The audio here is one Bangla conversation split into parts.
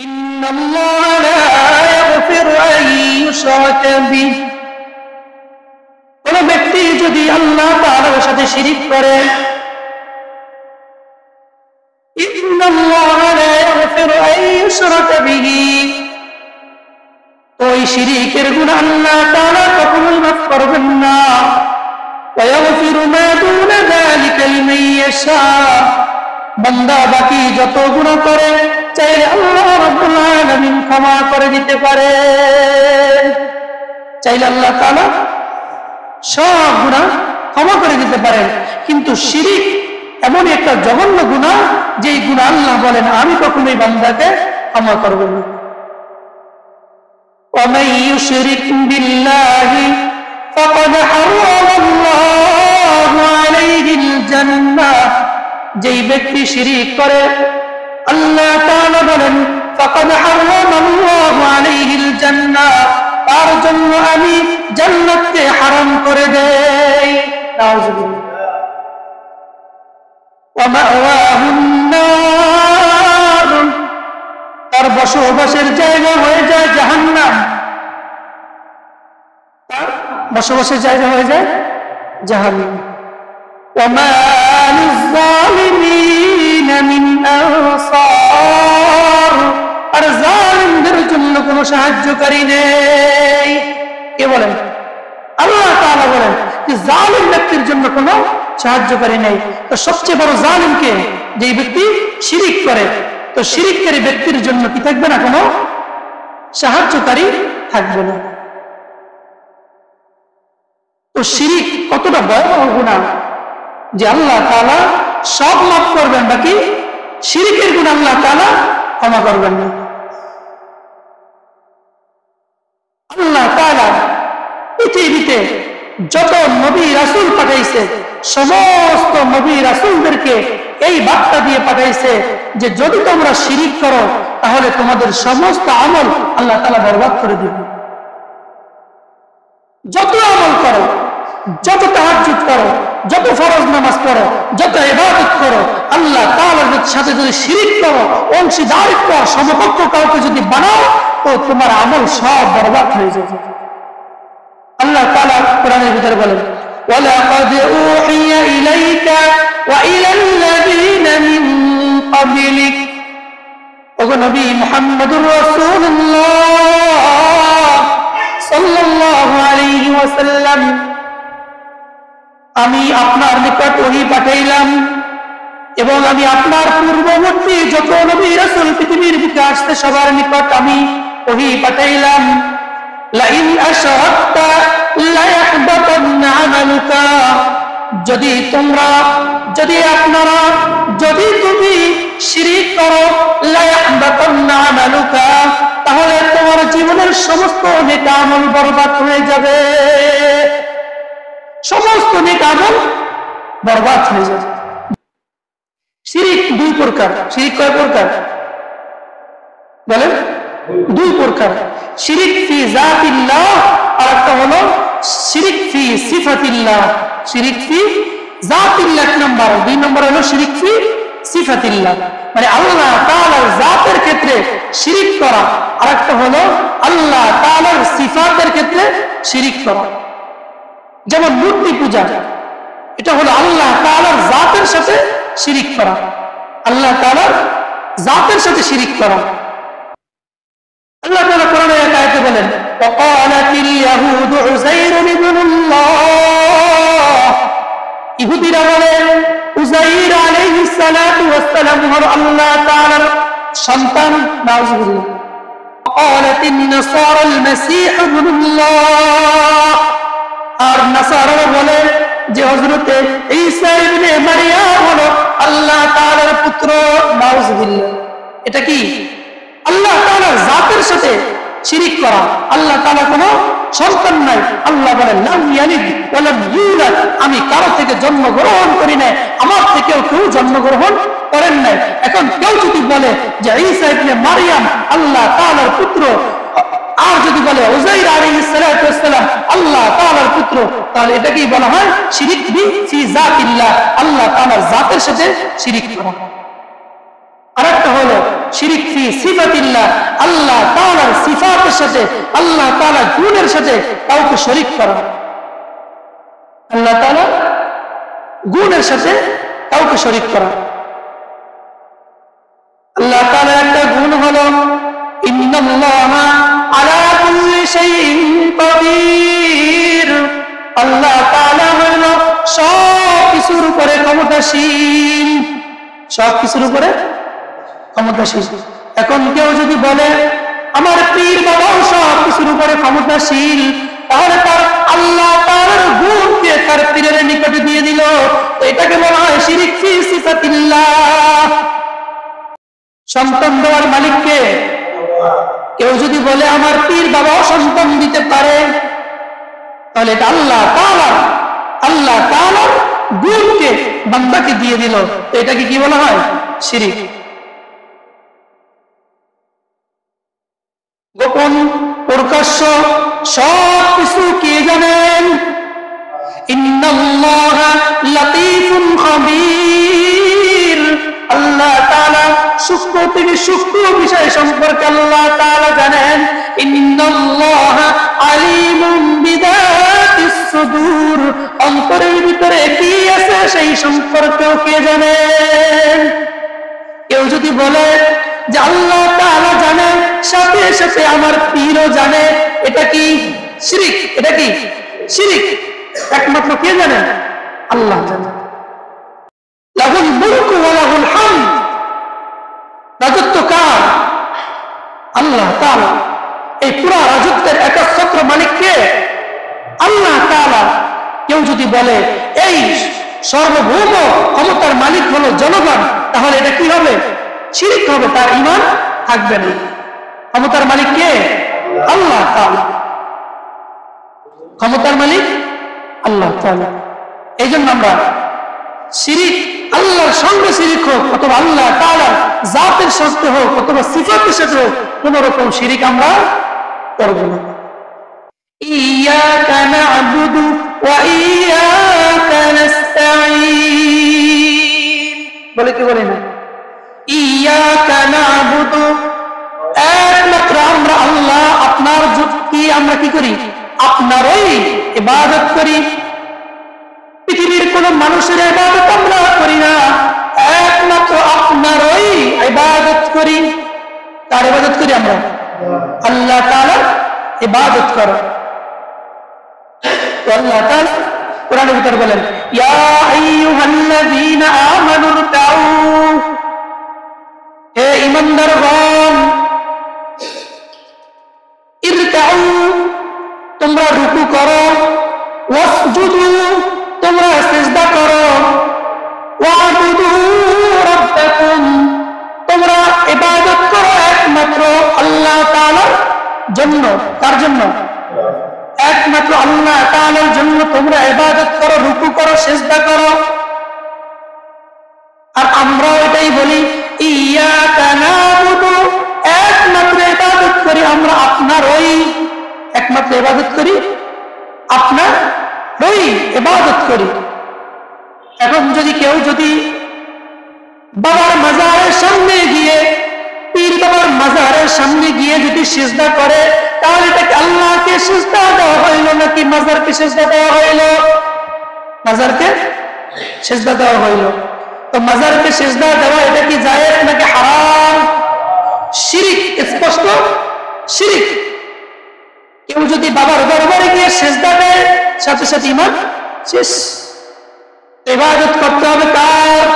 ইন্নাল্লাহা লা ইয়াগফিরু আন ইউশরাকা বিহি, কোন ব্যক্তি যদি আল্লাহ তাআলার সাথে শিরিক করে, ইন্নাল্লাহা লা ইয়াগফিরু আন ইউশরাকা বিহি, ওই শিরিকের গুনাহ আল্লাহ তাআলা কখনোই মাফ করবেন না। ওয়া ইয়াগফিরু মা দুনা যালিকা লিমান ইয়াশা, বান্দা বাকি যত গুনাহ করে চাইলে আল্লাহ রাব্বুল আলামিন ক্ষমা করে দিতে পারে। চাইলে আল্লাহ তাআলা সব গুনাহ ক্ষমা করে দিতে পারেন, কিন্তু শিরিক এমন একটা জঘন্য গুনাহ যেই গুনাহ আল্লাহ বলেন আমি কখনোই বান্দাকে ক্ষমা করব না। ومن يشرك بالله فقد حرم الله عليه الجنة, যেই ব্যক্তি শিরিক করে আল্লাহ তাআলা বলেন فقد حرم الله عليه الجنة, তার জন্য আমি জান্নাতকে হারাম করে দেই। নাউযুবিল্লাহ। ومأواه النار, তার বসবাসের জায়গা হয়ে যায় জাহান্নাম, তার বসবাসের জায়গা হয়ে যায় জাহান্নাম। وما للظالمين من أنصار, আর জালিমদের জন্য কোনো সাহায্যকারী নেই। কে বলেন? আল্লাহ তাআলা বলেন যে জালিম ব্যক্তির জন্য কোনো সাহায্যকারী নেই। তো সবচেয়ে বড় জালিম কে? যে ব্যক্তি শিরিক করে। তো শিরিককারী ব্যক্তির জন্য কি থাকবে না? কোনো সাহায্যকারী থাকবে না। তো শিরিক কতটা ভয়াবহ গুনাহ যে আল্লাহ তাআলা সব মাফ করবেন, বাকি শিরিকের গুনাহ আল্লাহ তাআলা ক্ষমা করবেন না। আল্লাহ তাআলা পৃথিবীতে যত নবী রাসূল পাঠাইছে সমস্ত নবী রাসূলদেরকে এই বার্তা দিয়ে পাঠাইছে যে যদি তোমরা শিরিক করো তাহলে তোমাদের সমস্ত আমল আল্লাহ তাআলা বরবাদ করে দিবেন। যত আমল করো, যত তাহাজ্জুদ করো, যত ফরজ নামাজ পড়ো, যত ইবাদত করো, আল্লাহ তাআলার সাথে যদি শিরিক করো, অংশীদারিত্ব সমকক্ষ কাউকে যদি বানাও, তো তোমার আমল সব বরবাদ হয়ে যাবে। আল্লাহ তাআলা কোরআনের ভিতরে বলেন ওয়ালাকাদ উহিয়া ইলাইকা ওয়া ইলাল লাযীনা মিন ক্বাবলিক, ওগো নবী মুহাম্মদুর রাসূলুল্লাহ সাল্লাল্লাহু আলাইহি ওয়াসাল্লাম, আমি আপনার নিকট ওহী পাঠাইলাম এবং আমি আপনার পূর্ববর্তী যত নবী রাসূল পৃথিবীর বুকে আসতে সবার নিকট আমি ওহী পাঠাইলাম। লাইন আশরাকতা লা ইয়াহবাতান্না আমালুকা, যদি তুমি শিরিক করো, লা ইয়াহবাতান্না আমালুকা, তাহলে তোমার জীবনের সমস্ত নেক আমল বরবাদ হয়ে যাবে। সমস্ত নেক আমল বরবাদ হয়ে যাবে। শিরিক দুই প্রকার। শিরিক কয় প্রকার বলেন? দুই প্রকার। শিরিক ফি যাতিল্লাহ, আর একটা হলো শিরিক ফি সিফাতিল্লাহ। শিরিক ফি যাতিল্লাহ এক নম্বর, দুই নম্বর হলো শিরিক ফি সিফাতিল্লাহ, মানে আল্লাহ তাআলার জাতের ক্ষেত্রে শিরিক করা, আর একটা হলো আল্লাহ তাআলার সিফাতের ক্ষেত্রে শিরিক করা। যেমন মূর্তি পূজা, এটা হলো আল্লাহ তাআলার জাতের সাথে শিরিক করা, আল্লাহ তাআলার জাতের সাথে শিরিক করা। আল্লাহ তাআলা কোরআনে এক আয়াতে বলেন ওয়াকালাতিল ইয়াহুদু উযাইর ইবনুল্লাহ, ইহুদিরা বলে উযাইর আলাইহিস সালাতু ওয়াস সালাম হলো আল্লাহ তাআলার সন্তান। নাউযুবিল্লাহ। ওয়াকালাতিন নাসারাল মাসীহ ইবনুল্লাহ, আর নাসারারা বলে যে হযরত ঈসা ইবনে মারইয়াম হলো আল্লাহ তাআলার পুত্র। নাউযুবিল্লাহ। এটা কি? আল্লাহ তাআলার জাতের সাথে শিরিক করা। আল্লাহ তাআলা কোনো সন্তান নাই। আল্লাহ বলেন লাম ইয়ালিদ ওয়া লাম ইউলাদ, আমি কারো থেকে জন্মগ্রহণ করি নাই, আমার থেকেও কেউ জন্মগ্রহণ করেন নাই। এখন কেউ যদি বলে যে ঈসা ইবনে মারইয়াম আল্লাহ তাআলার পুত্র, আর যদি বলে উযাইর আলাইহিস সালাতু ওয়াস সালাম আল্লাহ তাআলার পুত্র, তাহলে এটাকেই বলা হয় শিরিক ফি যাতিল্লাহ, আল্লাহ তাআলার জাতের সাথে শিরিক করা। আরেকটা হলো শিরিক ফি সিফাতিল্লাহ, আল্লাহ তাআলার সিফাতের সাথে, আল্লাহ তাআলার গুণের সাথে কাউকে শরীক করা। আল্লাহ তাআলার গুণের সাথে কাউকে শরীক করা। আল্লাহ তাআলার একটা গুণ হলো ইন্নাল্লাহা আলা কুল্লি শাইইন কাদির। আল্লাহ তাআলা হলো সব কিছুর উপরে ক্ষমতাশীল, সব কিছুর উপরে ক্ষমতাশীল। এখন কেউ যদি বলে আমার পীর বাবাও সব কিছুর উপরে ক্ষমতাশীল, তাহলে তার আল্লাহ তাআলার গুণকে তার পীরের নিকটে দিয়ে দিল, তো এটাকে বলা হয় শিরিক ফি সিফাতিল্লাহ। সন্তান দেওয়ার মালিককে কেউ যদি বলে আমার পীর বাবাও সন্তান দিতে পারে, তাহলে এটা আল্লাহ তাআলার গুণকে বান্দাকে দিয়ে দিল, তো এটাকে কি বলা হয়? শিরিক। গোপন প্রকাশ্য সব কিছু কে জানেন? ইন্নাল্লাহা লাতীফুন খাবীর। আল্লাহ তাআলা সূক্ষ্ম থেকে সূক্ষ্ম বিষয় সম্পর্কে আল্লাহ তাআলা জানেন। ইন্নাল্লাহা আলিমুম বিযাতিস সুদূর। অন্তরের ভিতরে কি আছে সেই সম্পর্কেও কে জানেন? কেউ যদি বলে যে আল্লাহ তাআলা জানেন, সাথে সাথে আমার পীরও জানে, এটা কি শিরিক? এটা কি শিরিক? একমাত্র কে জানেন? আল্লাহ জানেন। লাহুল মুলকু ওয়া লাহুল হামদ। রাজত্ব কার? আল্লাহ তাআলা। এই পুরো রাজত্বের একচ্ছত্র মালিক কে? আল্লাহ তাআলা। কেউ যদি বলে এই সর্বভৌম ক্ষমতার মালিক হলো জনগণ, তাহলে এটা কি হবে? শিরিক হবে, তার ঈমান থাকবে না। ক্ষমতার মালিক কে? আল্লাহ তাআলা। ক্ষমতার মালিক আল্লাহ তাআলা। এই জন্য আমরা শিরিক, আল্লাহর সঙ্গে শিরিক হোক অথবা আল্লাহ তাআলার জাতের সাথে হোক অথবা সিফাতের সাথে হোক, কোন রকম শিরিক আমরা করব না। ইয়াকা না'বুদু ওয়া ইয়াকা নাস্তাঈন বলে কি বলে না? ইয়াকা না'বুদু, একমাত্র আমরা আল্লাহ, আপনার যুক্তি আমরা কি করি? আপনারই ইবাদত করি। পৃথিবীর কোন মানুষের ইবাদত আমরা করি না, একমাত্র আপনারই ইবাদত করি। কার ইবাদত করি আমরা? আল্লাহ তাআলার ইবাদত করো। আল্লাহ তাআলা কোরআনের ভিতর বলেন ইয়া আইয়ুহাল্লাযীনা আমানু রকাউ, হে ঈমানদারগণ, ইরকাউ, তোমরা রুকু করো, ওয়াসজুদু, তোমরা সিজদা করো, ওয়াবুদু রাব্বাকুম, তোমরা ইবাদত করো একমাত্র আল্লাহ তাআলার জন্য। কার জন্য? একমাত্র আল্লাহ তাআলার জন্য তোমরা ইবাদত করো, রুকু করো, সিজদা করো। আর আমরা এটাই বলি ইয়াকা না'বুদু, একমাত্র ইবাদত করি আমরা আপনারই, একমাত্র ইবাদত করি আপনারই ইবাদত করি। এখন যদি কেউ বাবার মাজারের সামনে গিয়ে, পীর বাবার মাজারের সামনে গিয়ে যদি সিজদা করে, তাহলে এটাকে আল্লাহকে সিজদা দেওয়া হইল নাকি মাজারকে সিজদা দেওয়া হইল? মাজারকে সিজদা দেওয়া হইল। তো মাজারকে সিজদা দেওয়া এটা কি জায়েজ নাকি হারাম? শিরিক, স্পষ্ট শিরিক। কেউ যদি বাবার দরবারে গিয়ে সিজদা দেয়, সাথে সাথে ঈমান শেষ। ইবাদত করতে হবে কার?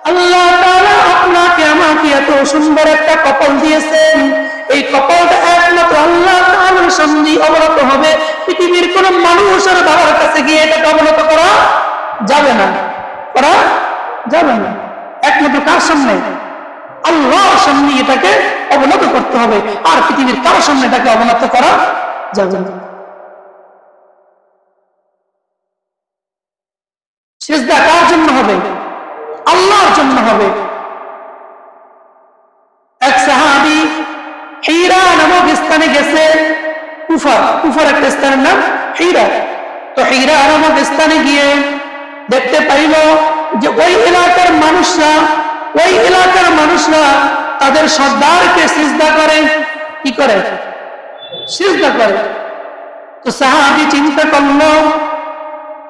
আল্লাহ তাআলা আপনাকে আমাকে এত সুন্দর একটা কপাল দিয়েছেন, এই কপালটা একমাত্র আল্লাহ তাআলার সামনে অবনত হবে। পৃথিবীর কোন মানুষের বাবার কাছে গিয়ে এটাকে অবনত করা যাবে না, করা যাবে না। একমাত্র কার সামনে? আল্লাহর সামনে এটাকে অবনত করতে হবে, আর পৃথিবীর কারোর সামনে এটাকে অবনত করা যাবে না। সিজদা কার জন্য হবে? আল্লাহর জন্য হবে। এক সাহাবী হিরা নামক স্থানে গেছে, কুফার একটা স্থানের নাম হিরা। তো হিরা নামক স্থানে গিয়ে দেখতে পাইল যে ওই এলাকার মানুষরা তাদের সর্দারকে সিজদা করে। কি করে? সিজদা করে। তো সাহাবী চিন্তা করলো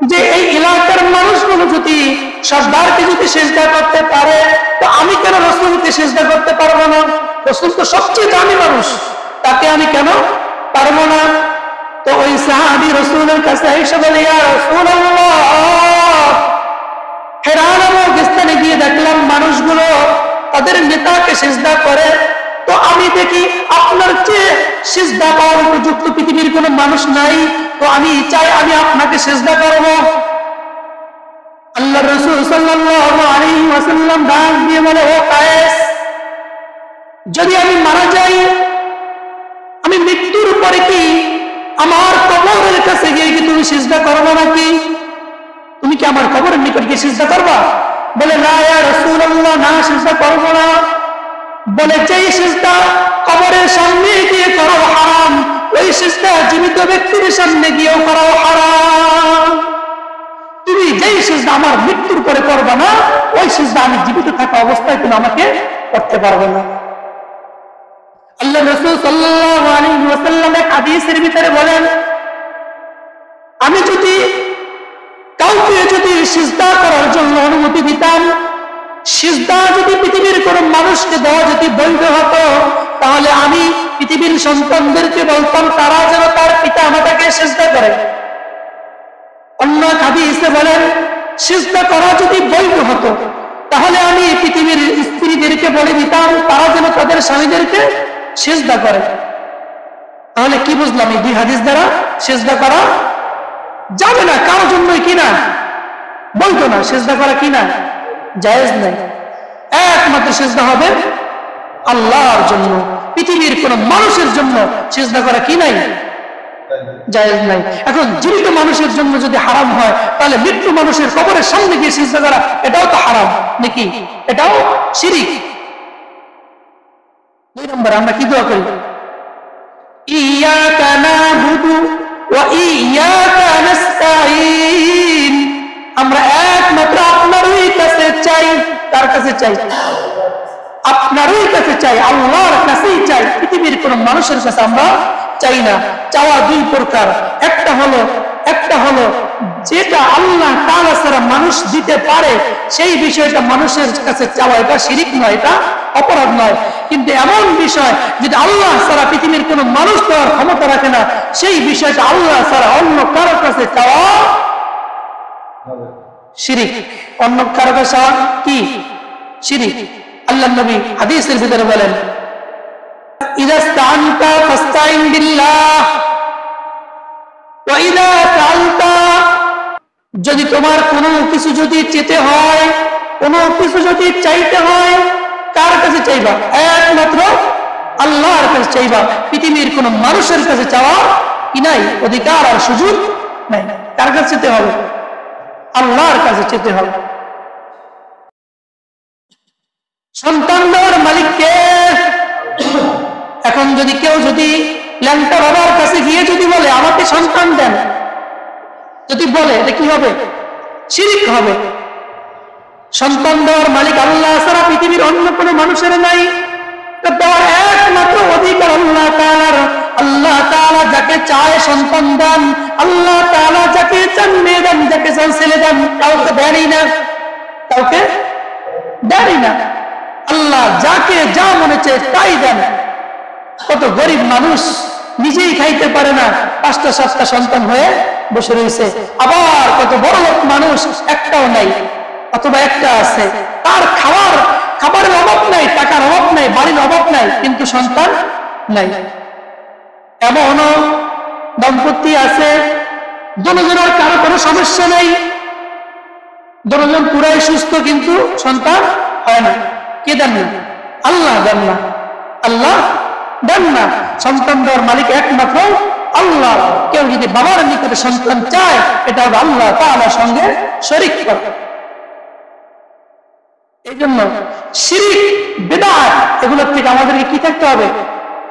যে এই এলাকার মানুষগুলো যদি সর্দারকে যদি সিজদা করতে পারে, তো আমি কেন রাসূলকে সিজদা করতে পারবো না? রাসূল তো সবচেয়ে দামি মানুষ, তাকে আমি কেন পারবো না? তো ওই সাহাবী রাসূলের কাছে এসে বলে, ইয়া রাসূলুল্লাহ, হিরা নামক স্থানে গিয়ে দেখলাম মানুষগুলো তাদের নেতাকে সিজদা করে, তো আমি দেখি আপনার চেয়ে সিজদা পাওয়ার উপযুক্ত পৃথিবীর কোনো মানুষ নাই, তো আমি চাই আমি আপনাকে সিজদা করব। আল্লাহর রাসূল সাল্লাল্লাহু আলাইহি ওয়াসাল্লাম ডাক দিয়ে বলে, ও কায়েস, যদি আমি মারা যাই, আমি মৃত্যুর পরে কি আমার কবরের কাছে গিয়ে কি তুমি সিজদা করবে নাকি? তুমি কি আমার কবরের নিকট গিয়ে সিজদা করবা? বলে, না ইয়া রাসূলুল্লাহ, না, সিজদা করব না। বলে, যেই সিজদা কবরের সামনে গিয়ে করা হারাম, ওই সিজদা জীবিত ব্যক্তির সামনে গিয়েও করা হারাম। তুমি যেই সিজদা আমার মৃত্যুর পরে করবে না, ওই সিজদা আমি জীবিত থাকা অবস্থায় তুমি আমাকে করতে পারবে না। আল্লাহ রাসূল সাল্লাল্লাহু আলাইহি ওয়াসাল্লাম এক হাদিসের ভিতরে বলেন, আমি যদি কাউকে যদি সিজদা করার জন্য অনুমতি দিতাম, সিজদা যদি পৃথিবীর কোন মানুষকে দেওয়া যদি বৈধ হতো, তাহলে আমি পৃথিবীর সন্তানদেরকে বলতাম তারা যেন তার পিতা মাতাকে সিজদা করে। অন্য হাদিসে বলেন, সিজদা করা যদি বৈধ হতো, তাহলে আমি পৃথিবীর স্ত্রীদেরকে বলে দিতাম তারা যেন তাদের স্বামীদেরকে সিজদা করে। তাহলে কি বুঝলাম? এই দুই হাদিস দ্বারা সিজদা করা যাবে না, কারোর জন্যই কিনা বৈধ না, সিজদা করা কিনা জায়েজ নাই। একমাত্র সিজদা হবে আল্লাহর জন্য, পৃথিবীর কোন মানুষের জন্য সিজদা করা কি নাই, জায়েজ নাই। এখন জীবিত মানুষের জন্য যদি হারাম হয়, তাহলে মৃত্যু মানুষের কবরের সামনে গিয়ে সিজদা করা এটাও তো হারাম নাকি? এটাও শিরক। 2 নম্বর আমরা কি দোয়া করি? ইয়াকা নাবুদু ওয়া ইয়াকা নাস্তাঈন। আমরা একমাত্র আপনারই কাছে চাই। কার কাছে চাই? আপনারই কাছে চাই, আল্লাহর কাছেই চাই, পৃথিবীর কোন মানুষের কাছে আমরা চাই না। চাওয়া 2 প্রকার, একটা হলো যেটা আল্লাহ তাআলা ছাড়া মানুষ দিতে পারে, সেই বিষয়টা মানুষের কাছে চাওয়া, এটা শিরক নয়, এটা অপরাধ নয়। কিন্তু এমন বিষয় যেটা আল্লাহ ছাড়া পৃথিবীর কোন মানুষ দেওয়ার ক্ষমতা রাখে না, সেই বিষয়টা আল্লাহ ছাড়া অন্য কারোর কাছে চাওয়া শিরক। অন্য কারো কাছে চাওয়া কি? শিরক। আল্লাহর নবী হাদিসের ভিতরে বলেন, ইযা ইসতাআনতা ফাসতাইন বিল্লাহ ওয়া ইযা সাআলতা, যদি তোমার কোনো কিছু যদি চেতে হয়, কোনো কিছু যদি চাইতে হয়, কার কাছে চাইবা? একমাত্র আল্লাহর কাছে চাইবা। পৃথিবীর কোন মানুষের কাছে চাওয়া কি নাই, অধিকার আর সুযোগ নাই। কার কাছে যেতে হবে? আল্লাহর কাছে যেতে হবে। সন্তান দেওয়ার মালিক কে? এখন যদি কেউ যদি ল্যাংটা বাবার কাছে গিয়ে যদি বলে আমাকে সন্তান দেন, যদি বলে, এটা কি হবে? শিরক হবে। সন্তান দেওয়ার মালিক আল্লাহ ছাড়া পৃথিবীর অন্য কোনো মানুষের নাই। দেওয়ার একমাত্র অধিকার আল্লাহ তাআলার। আল্লাহ তাআলা যাকে চায় সন্তান দেন, আল্লাহ তাআলা যাকে চান মেয়ে দেন, যাকে চান ছেলে দেন, কাউকে দেনই না, কাউকে দেনই না। আল্লাহ যাকে যা মনে চায় তাই দেন। কত গরিব মানুষ নিজেই খাইতে পারে না, 5টা 7টা সন্তান হয়ে বসে রয়েছে। আবার কত বড় লোক মানুষ একটাও নাই, অথবা একটা আছে, তার খাবারের অভাব নাই, টাকার অভাব নাই, বাড়ির অভাব নাই, কিন্তু সন্তান নাই। এমনও দম্পতি আছে দুজনের কারো কোনো সমস্যা নেই, দুজন পুরাই সুস্থ, কিন্তু সন্তান হয় না। কে দেন না? আল্লাহ দেন না, আল্লাহ দেন না। সন্তান দেওয়ার মালিক একমাত্র আল্লাহ। কেউ যদি বাবার নিকটে সন্তান চায়, এটা হবে আল্লাহ তাআলার সঙ্গে শরীক করা। এই জন্য শিরক, বিদআত এগুলোর থেকে আমাদেরকে কি থাকতে হবে?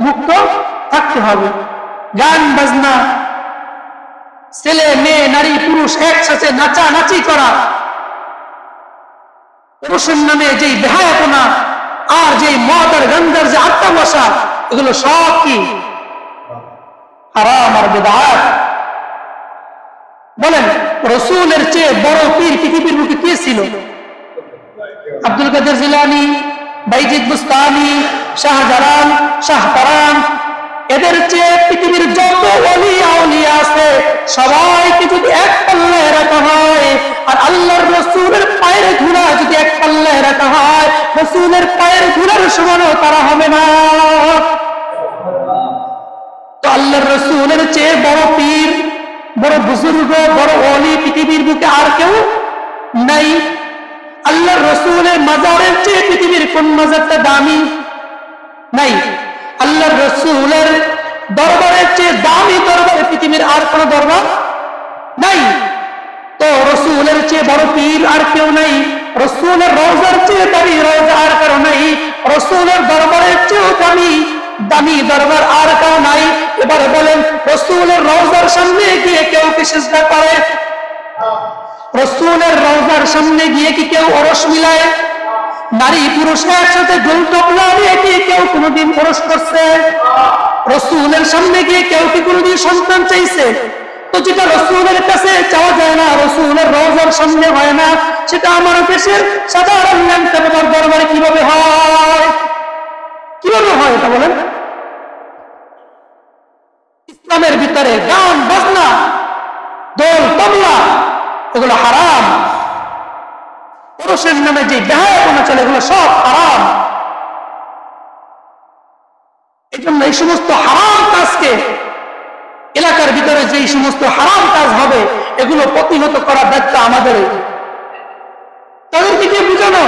মুক্ত থাকতে হবে। গান বাজনা, ছেলে মেয়ে নারী পুরুষ একসাথে নাচানাচি করা, পুরুষের নামে যেই বেহায়াপনা আর যে মদ আর গাঞ্জার যে আত্মা বসা, এগুলো সব কি হারাম আর বিদআত। বলেন, রাসূলের চেয়ে বড় পীর পৃথিবীর বুকে কে ছিল? আব্দুল কাদের জিলানী, বাইজিদ বুস্তামি, শাহজালাল, শাহপরান, এদের চেয়ে পৃথিবীর যত ওলি আউলিয়া আছে সবাইকে যদি এক পাল্লায় রাখা হয়, আর আল্লাহর রাসূলের পায়ের ধুলা যদি এক পাল্লায় রাখা হয়, রাসূলের পায়ের ধুলার সমানও তারা হবে না। তো আল্লাহর রাসূলের চেয়ে বড় পীর, বড় বুজুর্গ, বড় ওলি পৃথিবীর বুকে আর কেউ নাই। আল্লাহর রাসূলের মাজারের চেয়ে পৃথিবীর কোন মাজারটা দামি? নাই। আল্লাহর রাসূলের দরবারের চেয়ে দামি দরবারে পৃথিবীর আর কোন দরবার নাই। তো রাসূলের চেয়ে বড় পীর আর কেউ নাই, রাসূলের রওজার চেয়ে দামি রওজা আর কারো নাই, রাসূলের দরবারের চেয়েও দামি দরবার আর কারো নাই। এবারে বলেন, রাসূলের রওজার সামনে গিয়ে কেউ কি সিজদা করে? রাসূলের রওজার সামনে গিয়ে কি কেউ ওরস মিলায়? নারী পুরুষ একসাথে গোল টপলা নিয়ে কি কেউ কোনোদিন ওরস করছে? রাসূলের সামনে গিয়ে কেউ কি কোনোদিন সন্তান চাইছে? তো যেটা রাসূলের কাছে চাওয়া যায় না, রাসূলের রওজার সামনে হয় না, সেটা আমার দেশের সাধারণ ল্যাংটার দরবারে কিভাবে হয়? কিভাবে হয় এটা বলেন? ইসলামের ভিতরে গান বাজনা, দোল তবলা, এগুলো হারাম। পুরুষের নামে যে বেহায়াপনা চলে, এগুলো সব হারাম। এই জন্য এই সমস্ত হারাম কাজকে, এলাকার ভিতরে যে সমস্ত হারাম কাজ হবে, এগুলো প্রতিহত করার দায়িত্ব আমাদের। তাদেরকে গিয়ে বুঝানো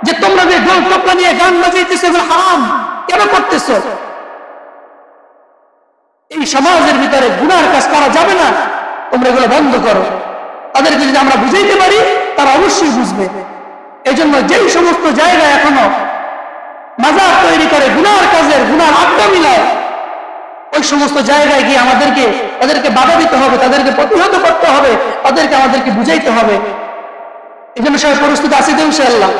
যে তোমরা যে গোল টপলা নিয়ে গান বাজাইতেছো, এগুলো হারাম, কেন করতেছো? এই সমাজের ভিতরে গুনার কাজ করা যাবে না, তোমরা এগুলো বন্ধ করো। তাদেরকে যদি আমরা বুঝাইতে পারি, তারা অবশ্যই বুঝবে। এই জন্য যেই সমস্ত জায়গায় এখনো মাজার তৈরি করে, গুনার কাজের গুনার আড্ডা মিলায়, ওই সমস্ত জায়গায় গিয়ে তাদেরকে বাধা দিতে হবে, তাদেরকে প্রতিহত করতে হবে, আমাদেরকে বুঝাইতে হবে। এই জন্য সবাই প্রস্তুত আছি তো ইনশাআল্লাহ?